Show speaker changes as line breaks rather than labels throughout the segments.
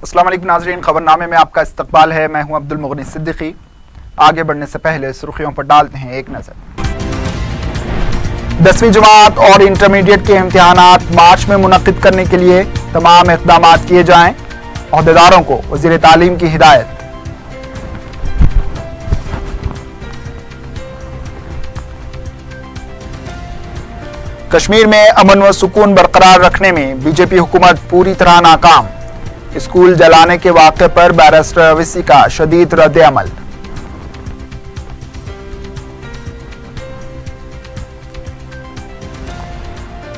अस्सलाम वालेकुम नाज़रीन, खबरनामे में आपका इस्तकबाल है। मैं हूं अब्दुल मुगनी सिद्दीकी। आगे बढ़ने से पहले सुर्खियों पर डालते हैं एक नज़र। 10वीं जमात और इंटरमीडिएट के इम्तिहानात मार्च में मुनक्किद करने के लिए तमाम इक़दाम किए जाएं, ओहदेदारों को वज़ीर तालीम की हिदायत। कश्मीर में अमन व सुकून बरकरार रखने में बीजेपी हुकूमत पूरी तरह नाकाम। स्कूल जलाने के वाक़े पर बैरिस्टर अवैसी का शदीद रद्द अमल।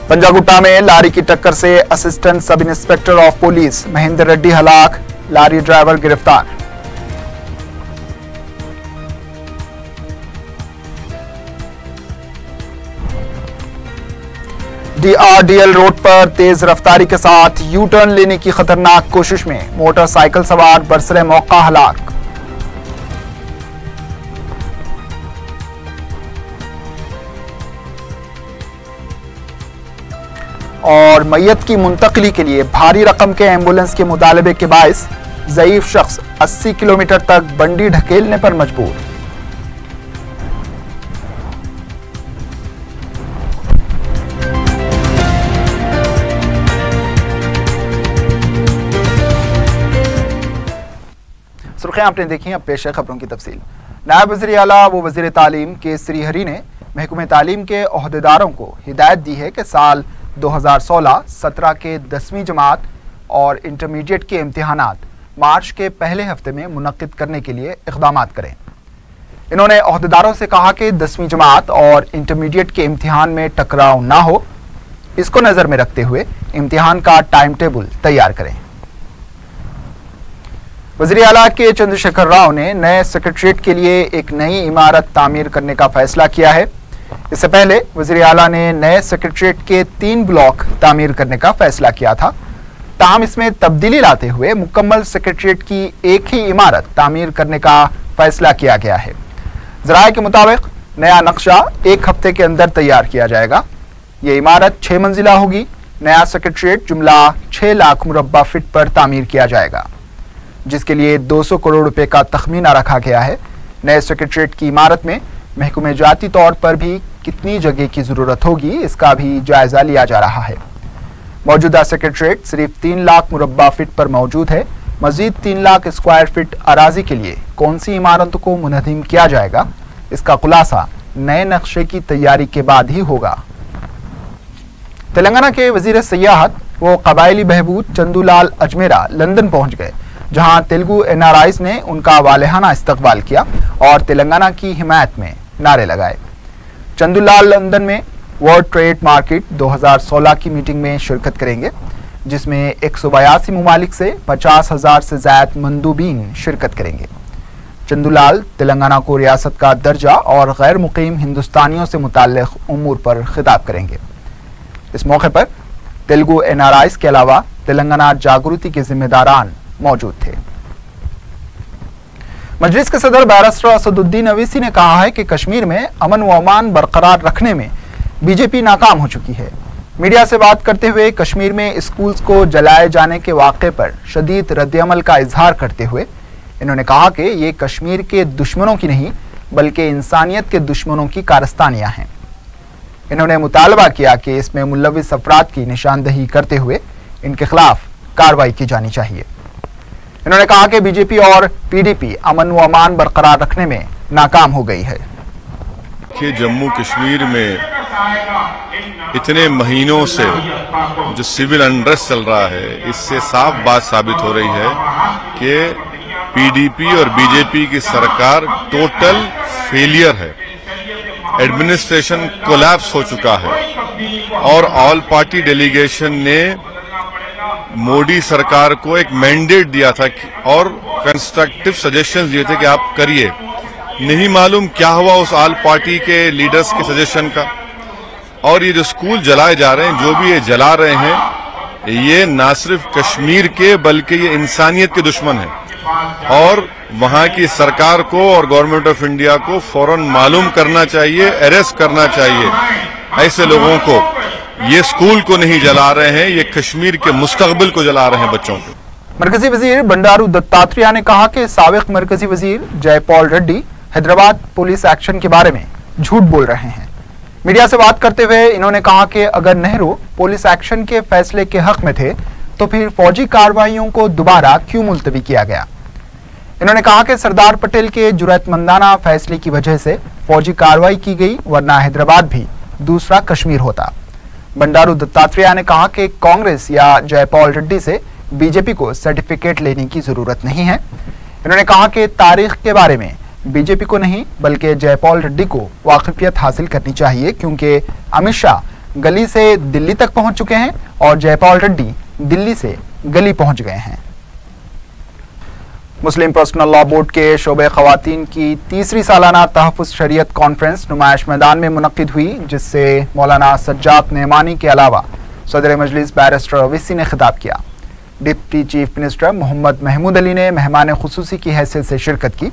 पंजागुट्टा में लारी की टक्कर से assistant sub inspector of police Mahendra Reddy हलाक, लारी ड्राइवर गिरफ्तार। DRDL रोड पर तेज रफ्तारी के साथ यू टर्न लेने की खतरनाक कोशिश में मोटरसाइकिल सवार बरसरे मौका हलाक। और मैयत की मुंतकली के लिए भारी रकम के एम्बुलेंस के मुतालबे के बायस ज़ईफ शख्स 80 किलोमीटर तक बंडी ढकेलने पर मजबूर। सुर्खियां आपने देखी, अब पेश है खबरों की तफसील। नायब वज़ीर आला व वज़ीर तालीम के श्रीहरी ने महकमे तालीम के ओहदेदारों को हिदायत दी है कि साल 2016-17 के 10वीं जमात और इंटरमीडिएट के इम्तिहानात मार्च के पहले हफ्ते में मुनक्किद करने के लिए इक़दाम करें। इन्होंने ओहदेदारों से कहा कि 10वीं जमात और इंटरमीडिएट के इम्तिहान में टकराव ना हो, इसको नज़र में रखते हुए इम्तिहान का टाइम टेबल तैयार करें। वज़ीर आला के चंद्रशेखर राव ने नए सेक्रेटरीट के लिए एक नई इमारत तामीर करने का फैसला किया है। इससे पहले वज़ीर आला ने नए सेक्रेटरीट के 3 ब्लॉक तामीर करने का फैसला किया था। ताहम इसमें तब्दीली लाते हुए मुकम्मल सेक्रेटरीट की एक ही इमारत तामीर करने का फैसला किया गया है। ज़राए के मुताबिक नया नक्शा 1 हफ्ते के अंदर तैयार किया जाएगा। ये इमारत 6 मंजिला होगी। नया सेक्रेटरीट जुमला 6 लाख मुरब्बा फीट पर तामीर किया जाएगा, जिसके लिए 200 करोड़ रुपए का तखमीना रखा गया है। नए सेक्रेटरीट की इमारत में महकमे जाती तौर पर भी कितनी जगह की ज़रूरत होगी, इसका भी जायज़ा लिया जा रहा है। मौजूदा सेक्रेटरीट सिर्फ 3 लाख मुरब्बा फीट पर मौजूद है। मज़ीद 3 लाख स्क्वायर फीट अराजी के लिए कौन सी इमारत को मुनहदिम किया जाएगा, इसका खुलासा नए नक्शे की तैयारी के बाद ही होगा। तेलंगाना के वज़ीर सयाहत व कबायली बहबूद चंदूलाल अजमेरा लंदन पहुंच गए, जहां तेलुगु NRIs ने उनका वालेहाना इस्तकबाल किया और तेलंगाना की हिमायत में नारे लगाए। चंदूलाल लंदन में वर्ल्ड ट्रेड मार्केट 2016 की मीटिंग में शिरकत करेंगे, जिसमें 182 ममालिक से 50,000 से ज़ायद मंदूबीन शिरकत करेंगे। चंदूलाल तेलंगाना को रियासत का दर्जा और गैर मुकीम हिंदुस्तानियों से मुताल्लिक़ उमूर पर खिताब करेंगे। इस मौके पर तेलुगु NRIs के अलावा तेलंगाना जागृति के जिम्मेदारान मौजूद थे। मजलिस के सदर बैरिस्टर असदुद्दीन अवैसी ने कहा है कि कश्मीर में अमन व अमान बरकरार रखने में बीजेपी नाकाम हो चुकी है। मीडिया से बात करते हुए कश्मीर में स्कूल्स को जलाए जाने के वाक़े पर शदीद रद्दअमल का इजहार करते हुए इन्होंने कहा कि ये कश्मीर के दुश्मनों की नहीं बल्कि इंसानियत के दुश्मनों की कारस्तानियां हैं। इन्होंने मुतालबा किया कि इसमें मुलव्विस अफराद की निशानदही करते हुए इनके खिलाफ कार्रवाई की जानी चाहिए। इन्होंने कहा कि बीजेपी और PDP अमन व अमान बरकरार रखने में नाकाम हो गई है।
कि जम्मू कश्मीर में इतने महीनों से जो सिविल अनरेस्ट चल रहा है, इससे साफ बात साबित हो रही है कि PDP और BJP की सरकार टोटल फेलियर है। एडमिनिस्ट्रेशन कोलैप्स हो चुका है और ऑल पार्टी डेलीगेशन ने मोदी सरकार को एक मैंडेट दिया था और कंस्ट्रक्टिव सजेशंस दिए थे कि आप करिए। नहीं मालूम क्या हुआ उस ऑल पार्टी के लीडर्स के सजेशन का। और ये जो स्कूल जलाए जा रहे हैं, जो भी ये जला रहे हैं, ये ना सिर्फ कश्मीर के बल्कि ये इंसानियत के दुश्मन हैं। और वहां की सरकार को और गवर्नमेंट ऑफ इंडिया को फौरन मालूम करना चाहिए, अरेस्ट करना चाहिए ऐसे लोगों को। ये स्कूल को नहीं जला रहे हैं, ये कश्मीर के मुस्तकबिल को जला रहे हैं, बच्चों को।
मरकजी वजीर बंडारू दत्तात्रेय ने कहा कि साबिक मरकजी वजीर जयपाल रेड्डी हैदराबाद पुलिस एक्शन के बारे में झूठ बोल रहे हैं। मीडिया से बात करते हुए इन्होंने कहा कि अगर नेहरू पुलिस एक्शन के फैसले के हक में थे तो फिर फौजी कार्रवाइयों को दोबारा क्यों मुलतवी किया गया। इन्होंने कहा कि सरदार पटेल के जुर्रतमंदाना फैसले की वजह से फौजी कार्रवाई की गई, वरना हैदराबाद भी दूसरा कश्मीर होता। बंडारू दत्तात्रेय ने कहा कि कांग्रेस या जयपाल रेड्डी से बीजेपी को सर्टिफिकेट लेने की जरूरत नहीं है। इन्होंने कहा कि तारीख के बारे में बीजेपी को नहीं बल्कि जयपाल रेड्डी को वाकिफियत हासिल करनी चाहिए, क्योंकि अमित शाह गली से दिल्ली तक पहुंच चुके हैं और जयपाल रेड्डी दिल्ली से गली पहुंच गए हैं। मुस्लिम पर्सनल लॉ बोर्ड के शोबे खवातीन की तीसरी सालाना तहफ़्फ़ुज़ शरीयत कॉन्फ्रेंस नुमाइश मैदान में मुनक्किद हुई, जिससे मौलाना सज्जाद नेमानी के अलावा सदर मजलिस बैरिस्टर अवीसी ने खिताब किया। Deputy chief minister Mohammad Mahmood Ali ने मेहमान खुसूसी की हैसियत से शिरकत की।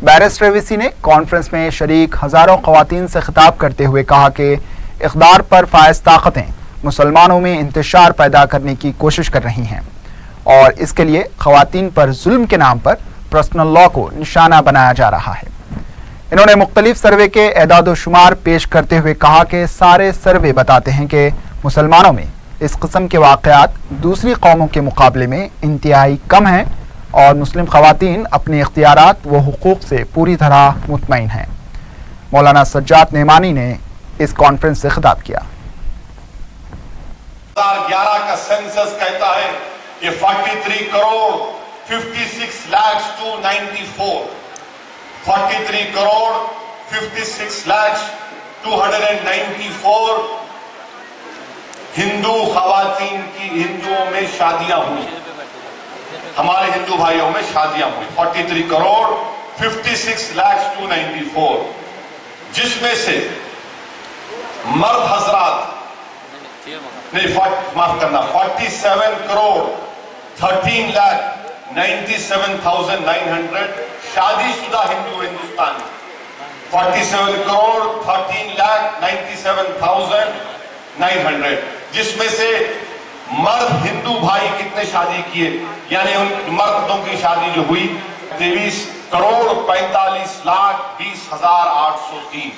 बैरिस्टर अवीसी ने कॉन्फ्रेंस में शरीक हजारों खवातीन से खिताब करते हुए कहा कि इक़्तिदार पर फायज ताकतें मुसलमानों में इंतशार पैदा करने की कोशिश कर रही हैं और इसके लिए खवातीन पर जुल्म के नाम पर पर्सनल लॉ को निशाना बनाया जा रहा है। इन्होंने मुख्तलिफ सर्वे के एदाद शुमार पेश करते हुए कहा कि सारे सर्वे बताते हैं कि मुसलमानों में इस किस्म के वाक़यात दूसरी कौमों के मुकाबले में इंतहाई कम हैं और मुस्लिम खवातीन अपने इख्तियारात व हुकूक से पूरी तरह मुतमईन हैं। मौलाना सज्जाद नेमानी ने इस कॉन्फ्रेंस से खिताब किया।
2011 का सेंसस कहता है कि 43 करोड़ 56 लाख 294, 43 करोड़ 56 लाख 294 हिंदू खवातीन की हिंदुओं में शादियां हुई, हमारे हिंदू भाइयों में शादियां हुई 43 करोड़ 56 लाख 294, जिसमें से मर्द हजरात नहीं माफ करना 47 करोड़ 13 लाख 97,900 शादीशुदा हिंदू हिंदुस्तान, 47 करोड़ 13 लाख 97,900, जिसमें से मर्द हिंदू भाई कितने शादी किए, यानी उन मर्दों की शादी जो हुई 23 करोड़ 45 लाख 20,803,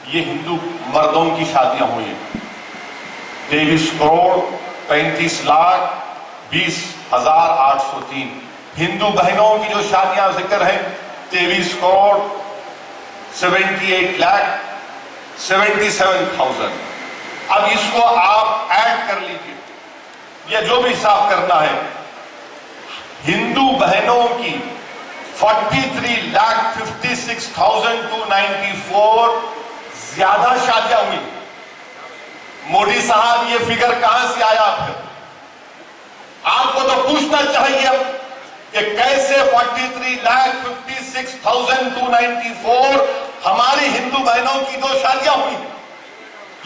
ये हिंदू मर्दों की शादियां हुई हैं। 23 करोड़ 35 लाख 20,803 हिंदू बहनों की जो शादियां जिक्र है 23 करोड़ 78 लाख 77,000। अब इसको आप ऐड कर लीजिए, या जो भी हिसाब करना है, हिंदू बहनों की 43 लाख 56,294 ज्यादा शादियां हुई। मोदी साहब ये फिगर कहां से आया? फिर आपको तो पूछना चाहिए कि कैसे 43 लाख 56,294 हमारी हिंदू बहनों की दो शादियां हुई।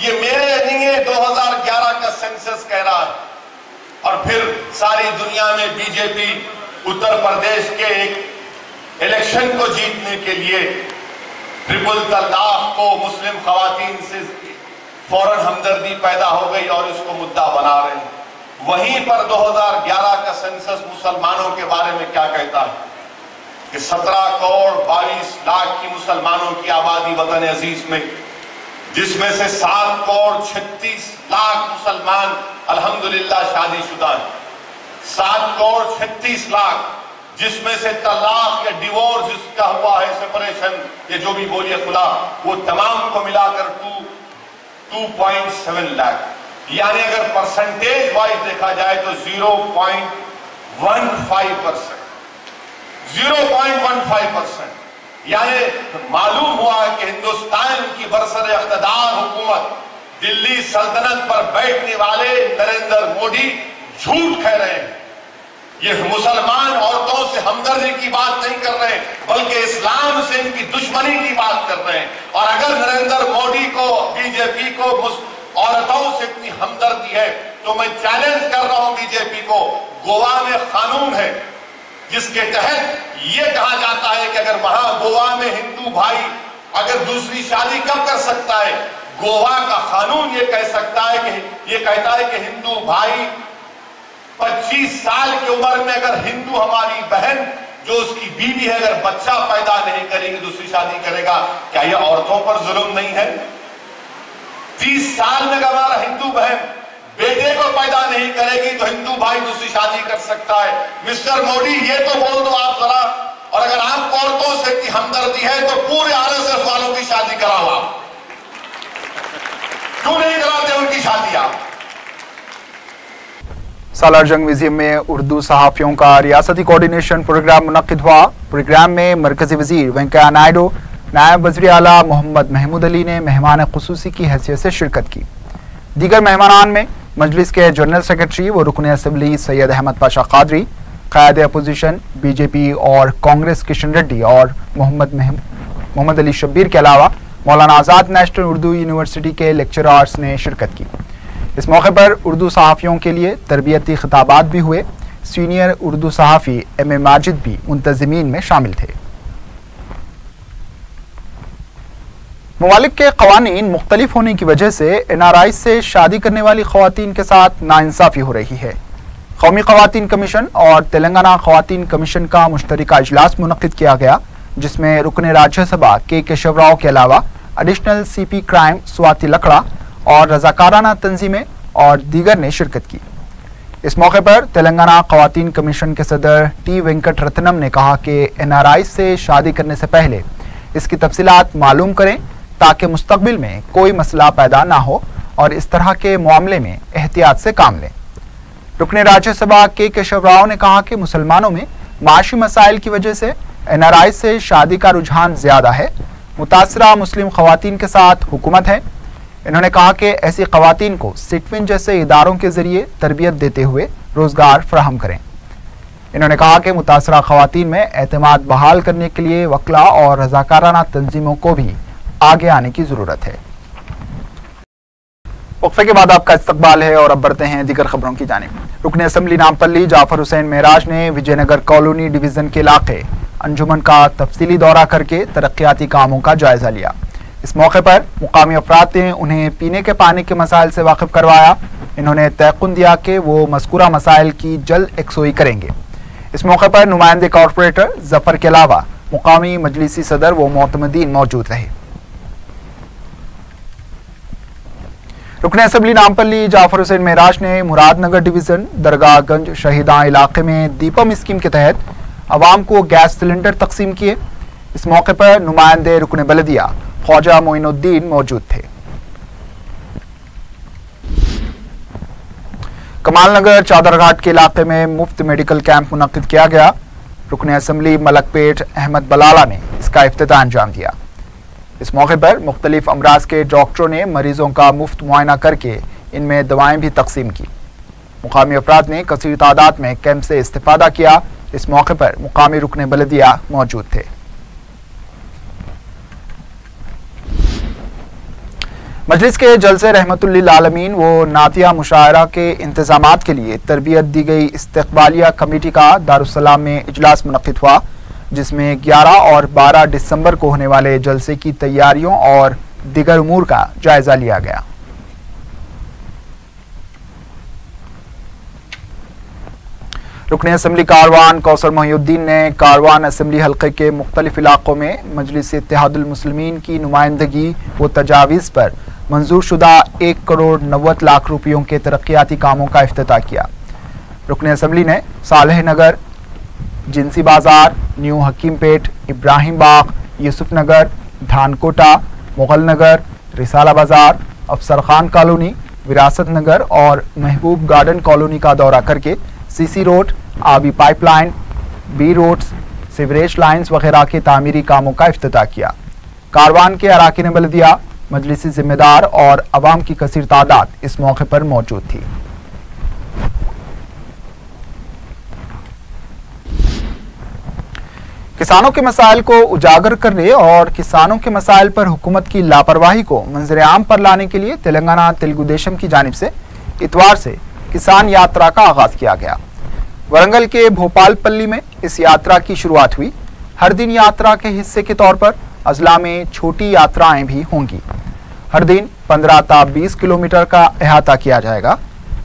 ये मेरे नहीं है, 2011 का सेंसस कह रहा है। और फिर सारी दुनिया में बीजेपी उत्तर प्रदेश के एक इलेक्शन को जीतने के लिए ट्रिपल तलाक को मुस्लिम खवातीन से फौरन हमदर्दी पैदा हो गई और इसको मुद्दा बना रहे हैं। वहीं पर 2011 का सेंसस मुसलमानों के बारे में क्या कहता है कि 17 करोड़ 22 लाख की मुसलमानों की आबादी वतन अजीज में, जिसमें से 7 करोड़ 36 लाख मुसलमान अल्हम्दुलिल्लाह शादीशुदा हैं। 7 करोड़ 36 लाख जिसमें से तलाक या डिवोर्स जिसका हुआ है, सेपरेशन, ये जो भी बोलिए खुला, वो तमाम को मिलाकर 2.7 लाख, यानी अगर परसेंटेज वाइज देखा जाए तो 0.15%, 0.15%। यानी मालूम हुआ कि हिंदुस्तान की बरसर इख्तिदार हुकूमत, दिल्ली सल्तनत पर बैठने वाले नरेंद्र मोदी झूठ कह रहे हैं। ये मुसलमान औरतों से हमदर्दी की बात नहीं कर रहे, बल्कि इस्लाम से इनकी दुश्मनी की बात कर रहे हैं। और अगर नरेंद्र मोदी को, बीजेपी को औरतों से इतनी हमदर्दी है, तो मैं चैलेंज कर रहा हूं बीजेपी को, गोवा में कानून है जिसके तहत यह कहा जाता है कि अगर वहां गोवा में हिंदू भाई अगर दूसरी शादी कब कर सकता है, गोवा का कानून ये कह सकता है कि ये कहता है कि हिंदू भाई 25 साल की उम्र में अगर हिंदू हमारी बहन जो उसकी बीवी है अगर बच्चा पैदा नहीं करेगी, दूसरी शादी करेगा, क्या यह औरतों पर जुल्म नहीं है? 30 साल में अगर हमारा हिंदू बहन बेटे को पैदा नहीं करेगी तो हिंदू भाई दूसरी शादी कर सकता है। मिस्टर मोदी, ये तो बोल दो आप जरा, और अगर आपको औरतों से इतनी हमदर्दी है तो पूरे आरएसएस वालों की शादी कराओ। आप क्यों नहीं कराते उनकी शादी? आप
सालार जंग म्यूजियम में उर्दू सहाफियों का रियासती कोऑर्डिनेशन प्रोग्राम मुनक्किद हुआ। प्रोग्राम में मरकजी वजीर वेंकैया नायडू, नायब वज़ीर आला मोहम्मद महमूद अली ने मेहमान खुसूसी की हैसियत से शिरकत की। दीगर मेहमानान में मजलिस के जनरल सेक्रेटरी व रुकन असम्बली सैयद अहमद पाशा कादरी, क़ायद अपोजिशन बीजेपी और कांग्रेस किशन रेड्डी और मोहम्मद अली शब्बीर के अलावा मौलाना आज़ाद नेशनल उर्दू यूनिवर्सिटी के लेक्चरर्स ने शिरकत की। इस मौके पर उर्दू सहाफ़ियों के लिए तरबियती खिताबात भी हुए। सीनियर उर्दू सहाफ़ी M.A. माजिद भी मुंतज़िमीन में शामिल थे। ममालिक के क़वानीन मुख्तलिफ होने की वजह से NRI से शादी करने वाली ख़वातीन के साथ नाइंसाफ़ी हो रही है। कौमी ख़वातीन कमीशन और तेलंगाना ख़वातीन कमीशन का मुश्तरका इजलास मुनक़्क़िद किया गया, जिसमें रुकन राज्यसभा के केशव राव के अलावा एडिशनल CP क्राइम स्वाति लकड़ा और रज़ाकाराना तंजीमें और दीगर ने शिरकत की। इस मौके पर तेलंगाना ख़वातीन कमीशन के सदर T. वेंकट रत्नम ने कहा कि NRI से शादी करने से पहले इसकी तफसीलात मालूम करें ताकि मुस्तक़बिल में कोई मसला पैदा ना हो और इस तरह के मामले में एहतियात से काम लें। रुकन राज्यसभा के केशव राव ने कहा कि मुसलमानों में माशी मसाइल की वजह से NRI से शादी का रुझान ज़्यादा है। मुतासरा मुस्लिम ख़वातीन के साथ हुकूमत है। इन्होंने कहा कि ऐसी ख़वातीन को सिटविन जैसे इदारों के जरिए तरबियत देते हुए रोज़गार फराहम करें। इन्होंने कहा कि मुतासरा ख़वातीन में एतमाद बहाल करने के लिए वकला और रज़ाकाराना तंजीमों को भी आगे आने की ज़रूरत है। वक्फे के बाद आपका इस्तकबाल है और अब बढ़ते हैं दीगर खबरों की जानिब। रुकन असम्बली नामपल्ली जाफर हुसैन मेराज ने विजयनगर कॉलोनी डिवीज़न के इलाके अंजुमन का तफसीली दौरा करके तरक्याती कामों का जायजा लिया। इस मौके पर मुकामी अफराद ने उन्हें पीने के पानी के मसाइल से वाकिफ करवाया। इन्होंने तयक़ुन दिया कि वो मज़कूरा मसाइल की जल्द एकसोई करेंगे। इस मौके पर नुमाइंदे कॉरपोरेटर जफर के अलावा मुकामी मजलिसी सदर व मोतमदीन मौजूद रहे। रुकन असम्बली नामपल्ली जाफर हुसैन मेराज ने मुरादनगर डिवीज़न दरगाहगंज शहीदां इलाके में दीपम स्कीम के तहत आवाम को गैस सिलेंडर तकसीम किए। इस मौके पर नुमाइंदे रुकन बलदिया ख्वाजा मोइनुद्दीन मौजूद थे। कमालनगर चादरघाट के इलाके में मुफ्त मेडिकल कैंप मुनक्किद किया गया। रुकन असम्बली मलकपेट अहमद बलाला ने इसका इफ्तिताह अंजाम दिया। इस मौके पर मुख्तलिफ अमराज के डॉक्टरों ने मरीजों का मुफ्त मुआयना करके इनमें दवाएं भी तकसीम की। मुकामी अफराद ने कसीर तादाद में कैंप से इस्तिफादा किया। इस मौके पर मुकामी रुकन बलदिया मौजूद थे। मजलिस के जलसे रहमतुल्लिल आलमीन व नातिया मुशायरा के इंतजामात के लिए तरबियत दी गई इस्तकबालिया कमेटी का दारुस्सलाम में इजलास मुनक्किद हुआ, जिसमें 11 और 12 दिसंबर को होने वाले जलसे की तैयारियों और दीगर उमूर का जायजा लिया गया। रुकन असम्बली कारवान कौसर मोहिउद्दीन ने कारवान असम्बली हल्के के मुख्तलिफ इलाकों में मजलिस इत्तेहादुल मुस्लिमीन की नुमाइंदगी व तजावीज़ पर मंजूर शुदा 1 करोड़ 90 लाख रुपयों के तरक्याती कामों का इफ्तिताह किया। रुकन असम्बली ने सालेह नगर, जिनसी बाजार, न्यू हकीमपेट, इब्राहिम बाग, यूसुफ नगर, धानकोटा, मुगल नगर, रिसाला बाजार, अफसर खान कॉलोनी, विरासत नगर और महबूब गार्डन कॉलोनी का दौरा करके CC रोड, आबी pipeline, B roads, sewerage lines वगैरह के तामीरी कामों का इफ्तिताह किया। कारवान के अराकीन बलदिया, मजलिसी जिम्मेदार और अवाम की कसीर तादाद इस मौके पर मौजूद थी। किसानों के मसाइल को उजागर करने और किसानों के मसाइल पर हुकूमत की लापरवाही को मंजर आम पर लाने के लिए तेलंगाना तेलुगु देशम की जानिब से इतवार से किसान यात्रा का आगाज किया गया। वरंगल के भोपालपल्ली में इस यात्रा की शुरुआत हुई। हर दिन यात्रा के हिस्से के तौर पर अजला में छोटी यात्राएं भी होंगी। हर दिन 15 ता 20 किलोमीटर का अहाता किया जाएगा।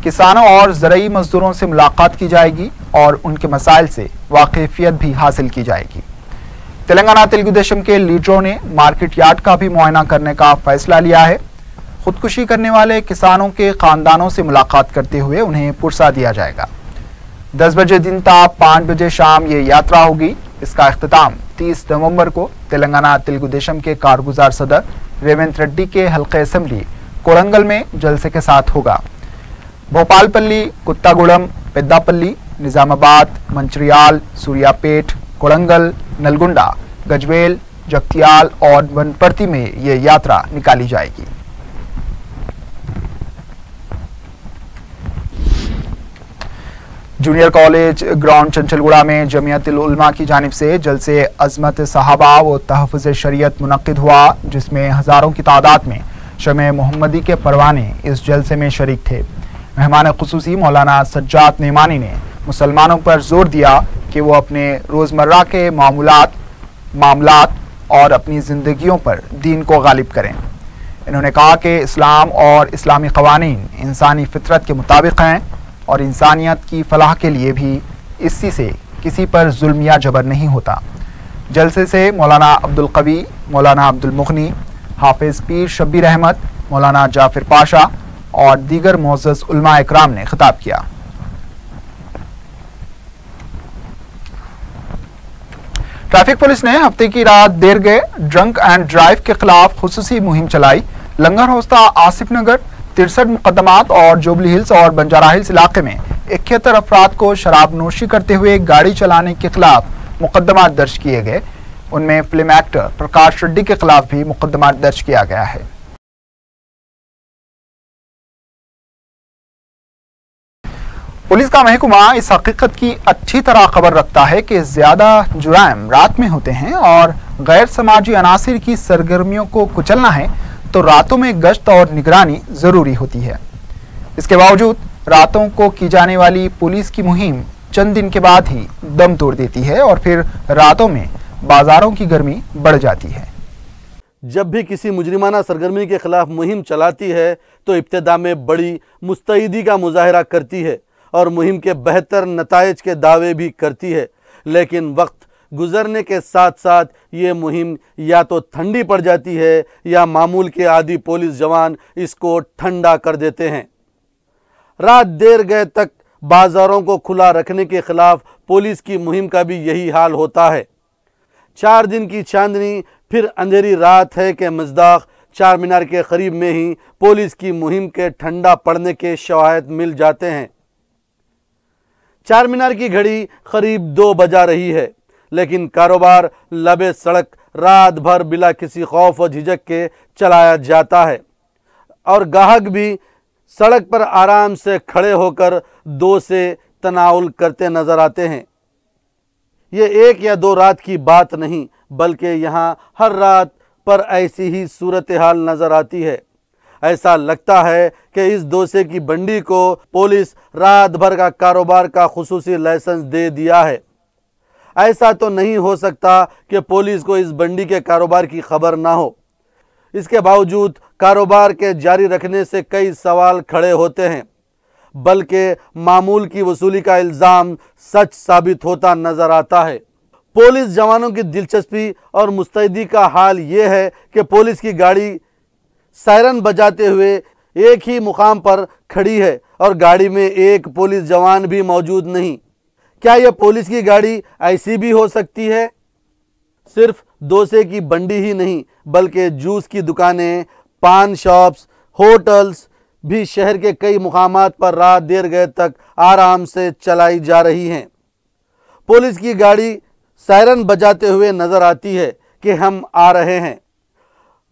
किसानों और ज़रूरी मजदूरों से मुलाकात की जाएगी और उनके मसाइल से वाकिफियत भी हासिल की जाएगी। तेलंगाना तेलुगु देशम के लीडरों ने मार्केट यार्ड का भी मुआयना करने का फैसला लिया है। खुदकुशी करने वाले किसानों के खानदानों से मुलाकात करते हुए उन्हें पुरसा दिया जाएगा। 10 बजे दिन ता 5 बजे शाम ये यात्रा होगी। इसका इख्तिताम 30 नवंबर को तेलंगाना तेलुगु देशम के कारगुजार सदर रेवंत रेड्डी के हल्के असेंबली कोरंगल में जलसे के साथ होगा। भोपालपल्ली, कुत्तागुड़म, पेद्दापल्ली, निजामाबाद, मंचिर्याल, सूर्यापेट, कोरंगल, नलगुंडा, गजवेल, जगतियाल और वनपर्ती में ये यात्रा निकाली जाएगी। जूनियर कॉलेज ग्राउंड चंचलगुड़ा में जमियतुल उलमा की जानिब से जलसे अज़मत सहाबा व तहफ़्फ़ुज़ शरीयत मुनक़्क़िद हुआ, जिसमें हज़ारों की तादाद में शमे मोहम्मदी के परवाने इस जलसे में शरीक थे। मेहमान ख़ुसूसी मौलाना सज्जाद नेमानी ने मुसलमानों पर जोर दिया कि वो अपने रोज़मर्रा के मामलात और अपनी ज़िंदगियों पर दीन को गालिब करें। इन्होंने कहा कि इस्लाम और इस्लामी क़वानीन इंसानी फितरत के मुताबिक हैं और इंसानियत की फलाह के लिए भी इसी से किसी पर जुल्म या जबर नहीं होता। जलसे से मौलाना अब्दुल कवी, मौलाना अब्दुल मुग़नी, हाफिज़ पीर शब्बीर अहमद, मौलाना जाफिर पाशा और दीगर मोअज़्ज़ज़ उलमा इकराम ने खिताब किया। ट्रैफिक पुलिस ने हफ्ते की रात देर गए ड्रंक एंड ड्राइव के खिलाफ खुसूसी मुहिम चलाई। लंगर हौस्ता आसिफ नगर 63 मुकदमात और जुबली हिल्स और बंजारा हिल्स इलाके में 71 अफराद को शराब नोशी करते हुए गाड़ी चलाने के खिलाफ मुकदमा दर्ज किए गए। उनमें फिल्म एक्टर प्रकाश रेड्डी के खिलाफ भी मुकदमा दर्ज किया गया है। पुलिस का महकमा इस हकीकत की अच्छी तरह खबर रखता है कि ज्यादा जुराइम रात में होते हैं और गैर समाजी अनासिर की सरगर्मियों को कुचलना है तो रातों में गश्त और निगरानी जरूरी होती है। इसके बावजूद रातों को की जाने वाली पुलिस की मुहिम चंद दिन के बाद ही दम तोड़ देती है और फिर रातों में बाजारों की गर्मी बढ़ जाती है।
जब भी किसी मुजरिमाना सरगर्मी के खिलाफ मुहिम चलाती है तो इब्तिदा में बड़ी मुस्तैदी का मुजाहरा करती है और मुहिम के बेहतर नताइज के दावे भी करती है, लेकिन वक्त गुजरने के साथ साथ ये मुहिम या तो ठंडी पड़ जाती है या मामूल के आदी पुलिस जवान इसको ठंडा कर देते हैं। रात देर गए तक बाजारों को खुला रखने के खिलाफ पुलिस की मुहिम का भी यही हाल होता है। 4 दिन की चांदनी फिर अंधेरी रात है कि मज़दाक चार मीनार के करीब में ही पुलिस की मुहिम के ठंडा पड़ने के शवाहिद मिल जाते हैं। चार मीनार की घड़ी करीब 2 बजा रही है, लेकिन कारोबार लबे सड़क रात भर बिला किसी खौफ व झिझक के चलाया जाता है और ग्राहक भी सड़क पर आराम से खड़े होकर 2 से तनाउल करते नजर आते हैं। ये 1 या 2 रात की बात नहीं, बल्कि यहाँ हर रात पर ऐसी ही सूरत हाल नजर आती है। ऐसा लगता है कि इस डोसे की बंडी को पुलिस रात भर का कारोबार का खुसूसी लाइसेंस दे दिया है। ऐसा तो नहीं हो सकता कि पुलिस को इस बंडी के कारोबार की खबर ना हो। इसके बावजूद कारोबार के जारी रखने से कई सवाल खड़े होते हैं, बल्कि मामूल की वसूली का इल्ज़ाम सच साबित होता नजर आता है। पुलिस जवानों की दिलचस्पी और मुस्तैदी का हाल ये है कि पुलिस की गाड़ी सायरन बजाते हुए एक ही मुकाम पर खड़ी है और गाड़ी में एक पुलिस जवान भी मौजूद नहीं। क्या यह पुलिस की गाड़ी ऐसी भी हो सकती है? सिर्फ डोसे की बंडी ही नहीं, बल्कि जूस की दुकानें, पान शॉप्स, होटल्स भी शहर के कई मुकामात पर रात देर गए तक आराम से चलाई जा रही हैं। पुलिस की गाड़ी सायरन बजाते हुए नजर आती है कि हम आ रहे हैं।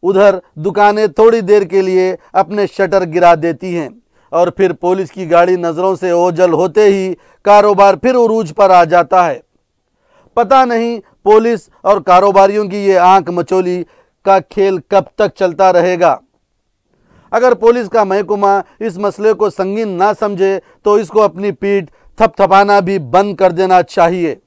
उधर दुकानें थोड़ी देर के लिए अपने शटर गिरा देती हैं और फिर पुलिस की गाड़ी नज़रों से ओझल होते ही कारोबार फिर उरूज पर आ जाता है। पता नहीं पुलिस और कारोबारियों की ये आंख मचोली का खेल कब तक चलता रहेगा। अगर पुलिस का महकमा इस मसले को संगीन ना समझे तो इसको अपनी पीठ थपथपाना भी बंद कर देना चाहिए,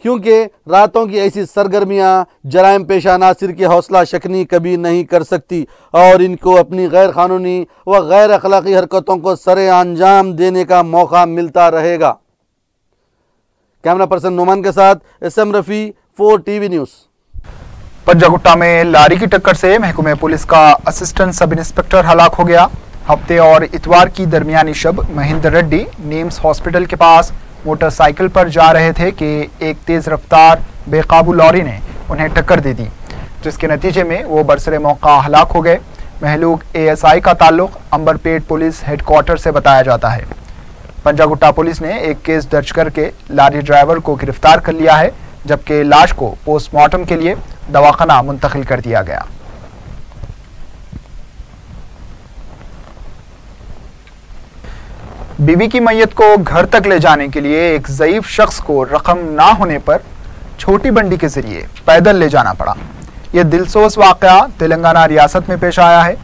क्योंकि रातों की ऐसी सरगर्मियां जराइम पेशा नासिर की हौसला शकनी कभी नहीं कर सकती और इनको अपनी गैर कानूनी व गैर अखलाकी हरकतों को सरे अंजाम देने का मौका मिलता रहेगा। कैमरा पर्सन नोमान के साथ SM Rafi, 4 TV news.
Panjagutta में लारी की टक्कर से महकमे पुलिस का असिस्टेंट सब इंस्पेक्टर हलाक हो गया। हफ्ते और इतवार की दरमियानी शब महेंद्र रेड्डी नीम्स हॉस्पिटल के पास मोटरसाइकिल पर जा रहे थे कि एक तेज रफ्तार बेकाबू लॉरी ने उन्हें टक्कर दे दी, जिसके नतीजे में वो बरसरे मौका हलाक हो गए। महलूक ASI का ताल्लुक अंबरपेट पुलिस हेडक्वार्टर से बताया जाता है। पंजागुट्टा पुलिस ने एक केस दर्ज करके लारी ड्राइवर को गिरफ्तार कर लिया है, जबकि लाश को पोस्टमार्टम के लिए दवाखाना मुंतकिल कर दिया गया। बीवी की मैयत को घर तक ले जाने के लिए एक ज़ईफ शख्स को रकम ना होने पर छोटी बंडी के जरिए पैदल ले जाना पड़ा। यह दिलसोज वाक़या तेलंगाना रियासत में पेश आया है।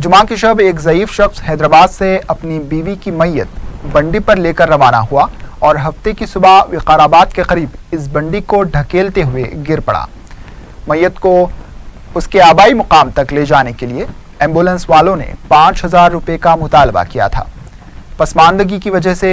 जुमा की शब एक ज़ईफ शख्स हैदराबाद से अपनी बीवी की मैयत बंडी पर लेकर रवाना हुआ और हफ्ते की सुबह विकाराबाद के करीब इस बंडी को ढकेलते हुए गिर पड़ा। मैयत को उसके आबाई मुकाम तक ले जाने के लिए एम्बुलेंस वालों ने 5000 रुपये का मुतालबा किया था। पसमानदगी की वजह से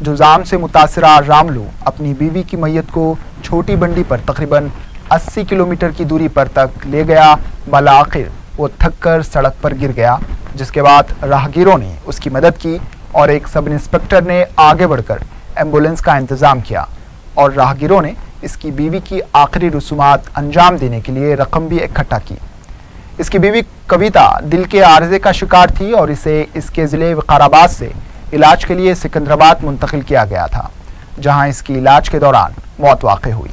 जुजाम से मुतासिरा रामलू अपनी बीवी की मैयत को छोटी बंडी पर तकरीबन 80 किलोमीटर की दूरी पर तक ले गया। बालाखिर वो थककर सड़क पर गिर गया, जिसके बाद राहगीरों ने उसकी मदद की और एक सब इंस्पेक्टर ने आगे बढ़कर एम्बुलेंस का इंतज़ाम किया और राहगीरों ने इसकी बीवी की आखिरी रसूमात अंजाम देने के लिए रकम भी इकट्ठा की। इसकी बीवी कविता दिल के आर्जे का शिकार थी और इसे इसके ज़िले विकाराबाद से इलाज के लिए सिकंदराबाद मुंतकिल किया गया था, जहां इसकी इलाज के दौरान मौत वाक़ई हुई।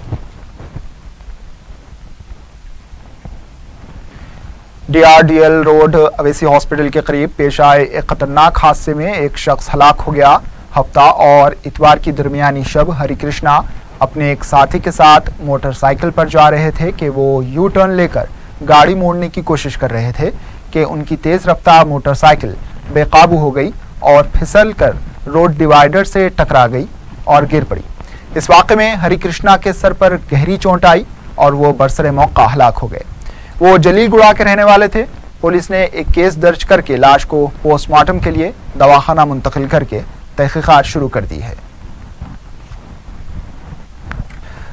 DRDL रोड अवेसी हॉस्पिटल के करीब पेश आए एक खतरनाक हादसे में एक शख्स हलाक हो गया। हफ्ता और इतवार की दरमियानी शब हरिकृष्णा अपने एक साथी के साथ मोटरसाइकिल पर जा रहे थे कि वो यू टर्न लेकर गाड़ी मोड़ने की कोशिश कर रहे थे कि उनकी तेज रफ्तार मोटरसाइकिल बेकाबू हो गई और फिसल कर रोड डिवाइडर से टकरा गई और गिर पड़ी। इस वाक़े में हरिकृष्णा के सर पर गहरी चोट आई और वो बरसरे मौका हलाक हो गए। वो जलीलगुड़ा के रहने वाले थे। पुलिस ने एक केस दर्ज करके लाश को पोस्टमार्टम के लिए दवाखाना मुंतकिल करके तहकीकात शुरू कर दी है।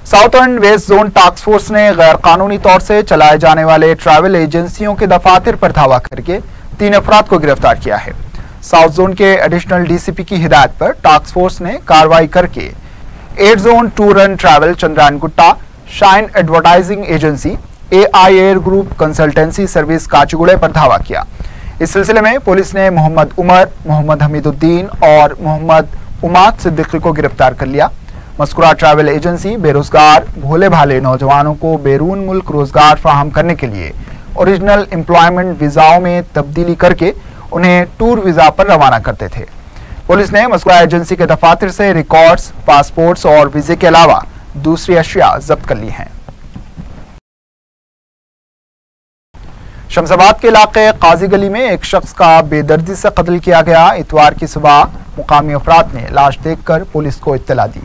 Southern west zone task force ने गैर कानूनी तौर से चलाए जाने वाले ट्रैवल एजेंसियों के दफातर पर धावा करके 3 अफराद को गिरफ्तार किया है। साउथ जोन के एडिशनल DCP की हिदायत पर टास्क फोर्स ने कार्रवाई करके 8 zone tour and travel Chandrayangutta, shine advertising agency, AI air group consultancy service काचीगुड़े पर धावा किया। इस सिलसिले में पुलिस ने मोहम्मद उमर, मोहम्मद हमीदुद्दीन और मोहम्मद उमाद सिद्दीकी को गिरफ्तार कर लिया। मस्कुरा ट्रैवल एजेंसी बेरोजगार भोले भाले नौजवानों को बैरून मुल्क रोजगार फराहम करने के लिए ओरिजिनल एम्प्लॉयमेंट वीजाओं में तब्दीली करके उन्हें टूर वीजा पर रवाना करते थे। पुलिस ने मस्कुरा एजेंसी के दफातर से रिकॉर्ड्स, पासपोर्ट्स और वीजे के अलावा दूसरी अशिया जब्त कर ली हैं। शमशाबाद के इलाके काजी गली में एक शख्स का बेदर्दी से कत्ल किया गया। इतवार की सुबह मुकामी अफराद ने लाश देखकर पुलिस को इत्तला दी।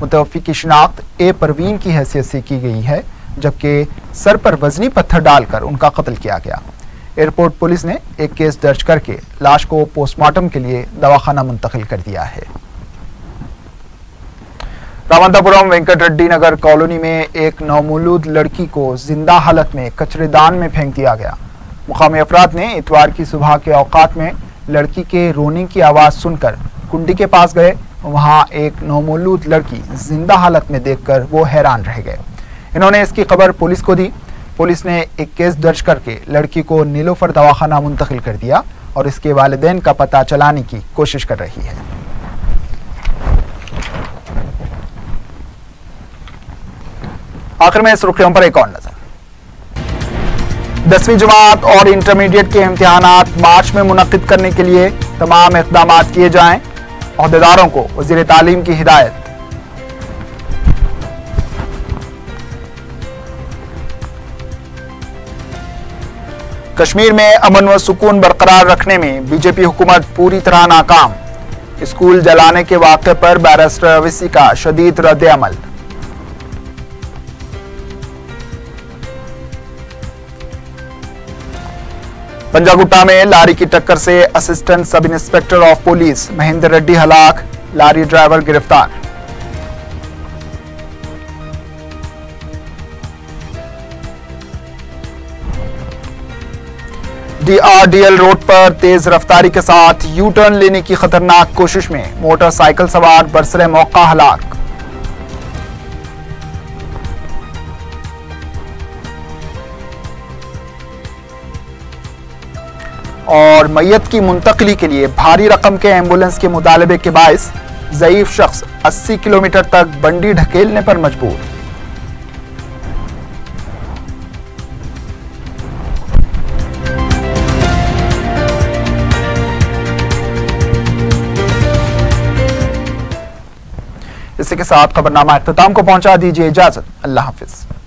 मुतवफ़्फ़ी की शिनाख्त A परवीन की हैसियत से की गई है, जबकि सर पर वजनी पत्थर डालकर उनका कत्ल किया गया। एयरपोर्ट पुलिस ने एक केस दर्ज करके लाश को पोस्टमार्टम के लिए दवाखाना मुंतकिल कर दिया है। रामंतापुरम वेंकट रेड्डी नगर कॉलोनी में एक नौमौलूद लड़की को जिंदा हालत में कचरेदान में फेंक दिया गया। मुकामी अफराद ने इतवार की सुबह के औकात में लड़की के रोने की आवाज़ सुनकर कुंडी के पास गए। वहां एक नौमौलूद लड़की जिंदा हालत में देखकर वो हैरान रह गए। इन्होंने इसकी खबर पुलिस को दी। पुलिस ने एक केस दर्ज करके लड़की को नीलोफर दवाखाना मुंतकिल कर दिया और इसके वालिदैन का पता चलाने की कोशिश कर रही है। आखिर में सुर्खियों पर एक और नजर। 10वीं जमात और इंटरमीडिएट के इम्तिहानात मार्च में मुनक्किद करने के लिए तमाम इक़दाम किए जाएं। ओहदेदारों को वज़ीर तालीम की हिदायत। कश्मीर में अमन व सुकून बरकरार रखने में बीजेपी हुकूमत पूरी तरह नाकाम। स्कूल जलाने के वाक़े पर बैरिस्टर अवैसी का शदीद रद्द अमल। पंजागुट्टा में लारी की टक्कर से assistant sub inspector of police Mahendra Reddy हलाक, लारी ड्राइवर गिरफ्तार। DRDL रोड पर तेज रफ्तारी के साथ यू टर्न लेने की खतरनाक कोशिश में मोटरसाइकिल सवार बरसरे मौका हलाक। और मैयत की मुंतकली के लिए भारी रकम के एम्बुलेंस के मुतालबे के बायस ज़ईफ शख्स 80 किलोमीटर तक बंडी ढकेलने पर मजबूर। इसी के साथ खबरनामा इख्तिताम को पहुंचा। दीजिए इजाजत। अल्लाह हाफिज।